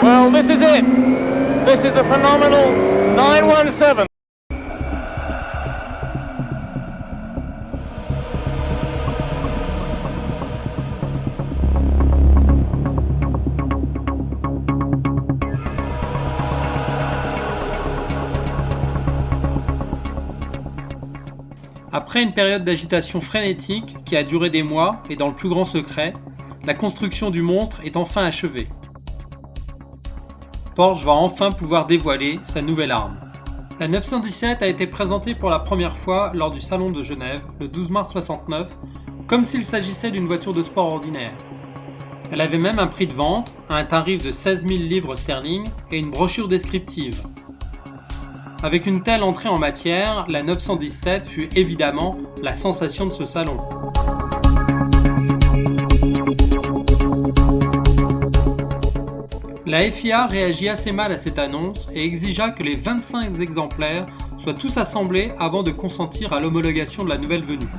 Well, this is it. This is the phenomenal 917. Après une période d'agitation frénétique qui a duré des mois et dans le plus grand secret, la construction du monstre est enfin achevée. Porsche va enfin pouvoir dévoiler sa nouvelle arme. La 917 a été présentée pour la première fois lors du Salon de Genève le 12 mars 69, comme s'il s'agissait d'une voiture de sport ordinaire. Elle avait même un prix de vente, à un tarif de 16 000 livres sterling et une brochure descriptive. Avec une telle entrée en matière, la 917 fut évidemment la sensation de ce salon. La FIA réagit assez mal à cette annonce et exigea que les 25 exemplaires soient tous assemblés avant de consentir à l'homologation de la nouvelle venue.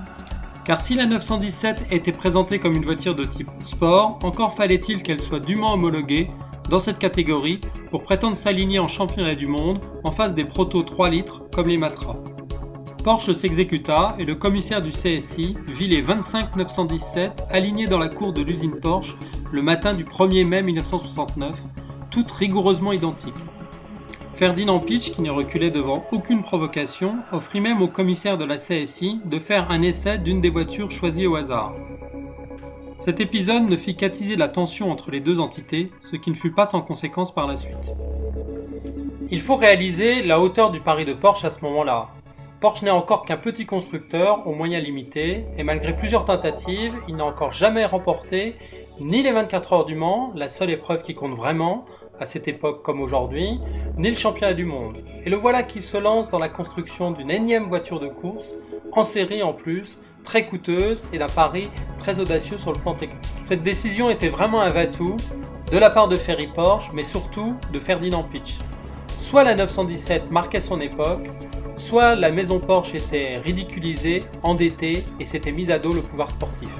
Car si la 917 était présentée comme une voiture de type sport, encore fallait-il qu'elle soit dûment homologuée dans cette catégorie pour prétendre s'aligner en championnat du monde en face des protos 3 litres comme les Matra. Porsche s'exécuta et le commissaire du CSI vit les 25 917 alignés dans la cour de l'usine Porsche le matin du 1er mai 1969, toutes rigoureusement identiques. Ferdinand Piëch, qui ne reculait devant aucune provocation, offrit même au commissaire de la CSI de faire un essai d'une des voitures choisies au hasard. Cet épisode ne fit qu'attiser la tension entre les deux entités, ce qui ne fut pas sans conséquence par la suite. Il faut réaliser la hauteur du pari de Porsche à ce moment-là. Porsche n'est encore qu'un petit constructeur aux moyens limités, et malgré plusieurs tentatives, il n'a encore jamais remporté ni les 24 heures du Mans, la seule épreuve qui compte vraiment, à cette époque comme aujourd'hui, ni le championnat du monde. Et le voilà qu'il se lance dans la construction d'une énième voiture de course, en série en plus, très coûteuse et d'un pari très audacieux sur le plan technique. Cette décision était vraiment un va-tout de la part de Ferry Porsche, mais surtout de Ferdinand Piëch. Soit la 917 marquait son époque, soit la maison Porsche était ridiculisée, endettée et s'était mise à dos le pouvoir sportif.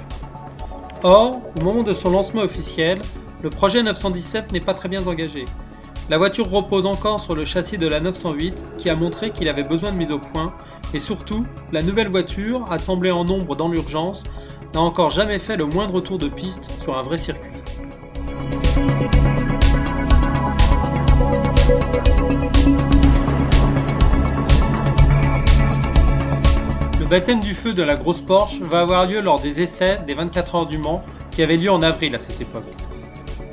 Or, au moment de son lancement officiel, le projet 917 n'est pas très bien engagé. La voiture repose encore sur le châssis de la 908 qui a montré qu'il avait besoin de mise au point, et surtout, la nouvelle voiture, assemblée en nombre dans l'urgence, n'a encore jamais fait le moindre tour de piste sur un vrai circuit. Le baptême du feu de la grosse Porsche va avoir lieu lors des essais des 24 heures du Mans qui avaient lieu en avril à cette époque.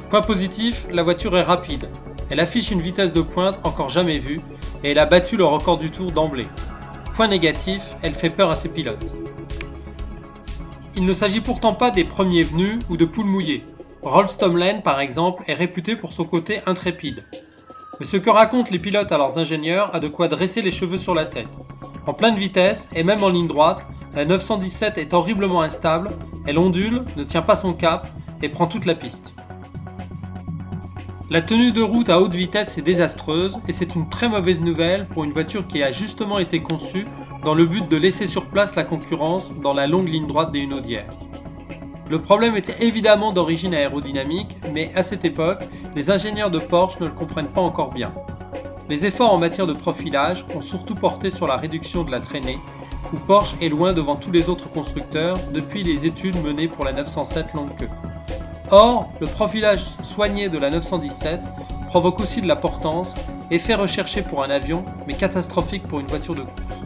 Point positif, la voiture est rapide. Elle affiche une vitesse de pointe encore jamais vue et elle a battu le record du tour d'emblée. Point négatif, elle fait peur à ses pilotes. Il ne s'agit pourtant pas des premiers venus ou de poules mouillées. Rolf Stomlen, par exemple, est réputé pour son côté intrépide. Mais ce que racontent les pilotes à leurs ingénieurs a de quoi dresser les cheveux sur la tête. En pleine vitesse, et même en ligne droite, la 917 est horriblement instable, elle ondule, ne tient pas son cap et prend toute la piste. La tenue de route à haute vitesse est désastreuse et c'est une très mauvaise nouvelle pour une voiture qui a justement été conçue dans le but de laisser sur place la concurrence dans la longue ligne droite des Hunaudières. Le problème était évidemment d'origine aérodynamique, mais à cette époque, les ingénieurs de Porsche ne le comprennent pas encore bien. Les efforts en matière de profilage ont surtout porté sur la réduction de la traînée, où Porsche est loin devant tous les autres constructeurs depuis les études menées pour la 907 longue queue. Or, le profilage soigné de la 917 provoque aussi de la portance, effet recherché pour un avion, mais catastrophique pour une voiture de course.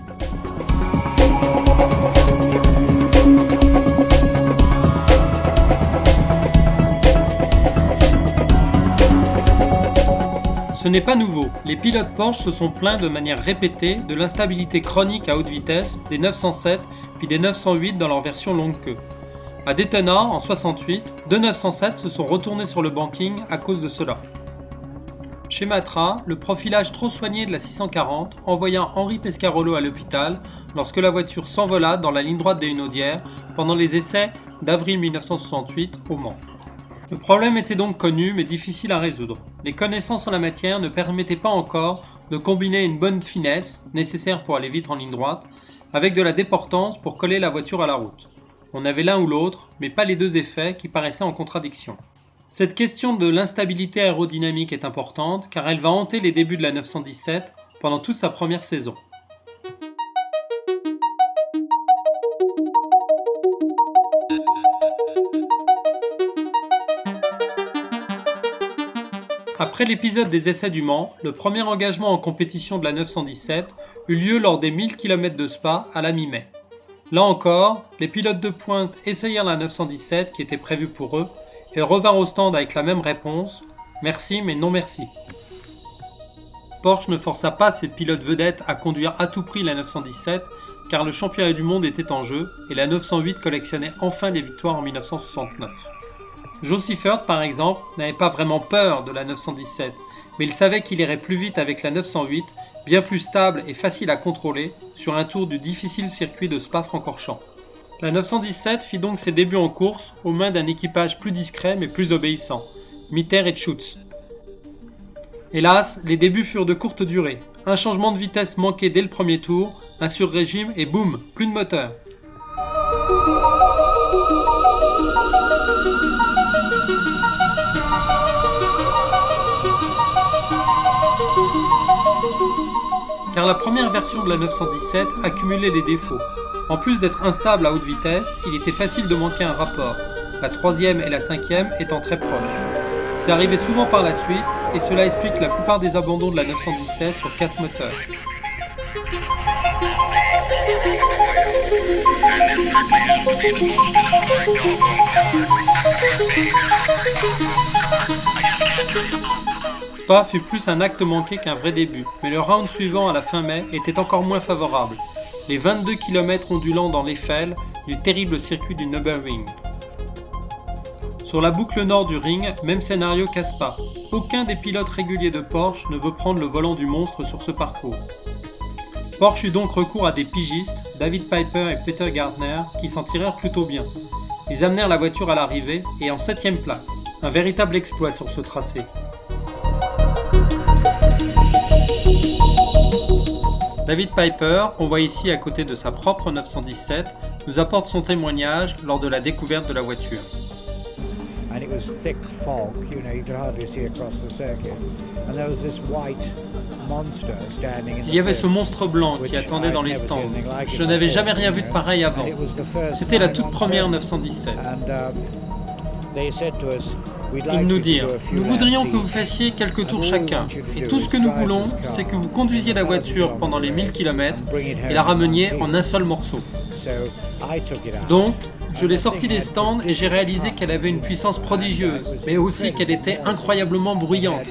Ce n'est pas nouveau, les pilotes Porsche se sont plaints de manière répétée de l'instabilité chronique à haute vitesse des 907 puis des 908 dans leur version longue queue. À Daytona, en 68, deux 907 se sont retournés sur le banking à cause de cela. Chez Matra, le profilage trop soigné de la 640 envoya Henri Pescarolo à l'hôpital lorsque la voiture s'envola dans la ligne droite des Hunaudières pendant les essais d'avril 1968 au Mans. Le problème était donc connu mais difficile à résoudre. Les connaissances en la matière ne permettaient pas encore de combiner une bonne finesse, nécessaire pour aller vite en ligne droite, avec de la déportance pour coller la voiture à la route. On avait l'un ou l'autre, mais pas les deux effets qui paraissaient en contradiction. Cette question de l'instabilité aérodynamique est importante car elle va hanter les débuts de la 917 pendant toute sa première saison. Après l'épisode des essais du Mans, le premier engagement en compétition de la 917 eut lieu lors des 1000 km de Spa à la mi-mai. Là encore, les pilotes de pointe essayèrent la 917 qui était prévue pour eux et revinrent au stand avec la même réponse « Merci mais non merci ». Porsche ne força pas ses pilotes vedettes à conduire à tout prix la 917 car le championnat du monde était en jeu et la 908 collectionnait enfin les victoires en 1969. Joe Seifert, par exemple, n'avait pas vraiment peur de la 917, mais il savait qu'il irait plus vite avec la 908, bien plus stable et facile à contrôler, sur un tour du difficile circuit de Spa-Francorchamps. La 917 fit donc ses débuts en course aux mains d'un équipage plus discret mais plus obéissant, Mitter et Schutz. Hélas, les débuts furent de courte durée. Un changement de vitesse manqué dès le premier tour, un sur-régime et boum, plus de moteur. Car la première version de la 917 accumulait des défauts. En plus d'être instable à haute vitesse, il était facile de manquer un rapport, la troisième et la cinquième étant très proches. C'est arrivé souvent par la suite, et cela explique la plupart des abandons de la 917 sur casse-moteur. Spa fut plus un acte manqué qu'un vrai début, mais le round suivant à la fin mai était encore moins favorable. Les 22 km ondulants dans l'Eiffel du terrible circuit du Nürburgring. Sur la boucle nord du ring, même scénario qu'à Spa. Aucun des pilotes réguliers de Porsche ne veut prendre le volant du monstre sur ce parcours. Porsche eut donc recours à des pigistes, David Piper et Peter Gardner, qui s'en tirèrent plutôt bien. Ils amenèrent la voiture à l'arrivée et en 7ème place. Un véritable exploit sur ce tracé. David Piper, qu'on voit ici à côté de sa propre 917, nous apporte son témoignage lors de la découverte de la voiture. Il y avait ce monstre blanc qui attendait dans les stands. Je n'avais jamais rien vu de pareil avant. C'était la toute première 917. Ils nous dirent « Nous voudrions que vous fassiez quelques tours chacun, et tout ce que nous voulons, c'est que vous conduisiez la voiture pendant les 1000 km et la rameniez en un seul morceau. » Donc, je l'ai sortie des stands et j'ai réalisé qu'elle avait une puissance prodigieuse, mais aussi qu'elle était incroyablement bruyante.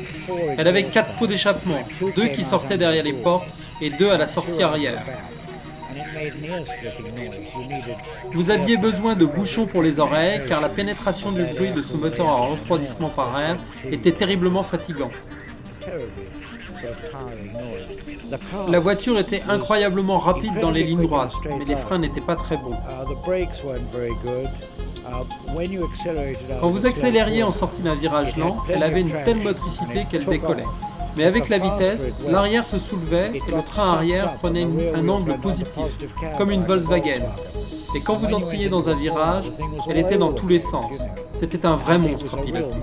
Elle avait 4 pots d'échappement, 2 qui sortaient derrière les portes et 2 à la sortie arrière. Vous aviez besoin de bouchons pour les oreilles car la pénétration du bruit de ce moteur à refroidissement par air était terriblement fatigant. La voiture était incroyablement rapide dans les lignes droites, mais les freins n'étaient pas très bons. Quand vous accélériez en sortie d'un virage lent, elle avait une telle motricité qu'elle décollait. Mais avec la vitesse, l'arrière se soulevait et le train arrière prenait un angle positif, comme une Volkswagen. Et quand vous entriez dans un virage, elle était dans tous les sens. C'était un vrai monstre à piloter.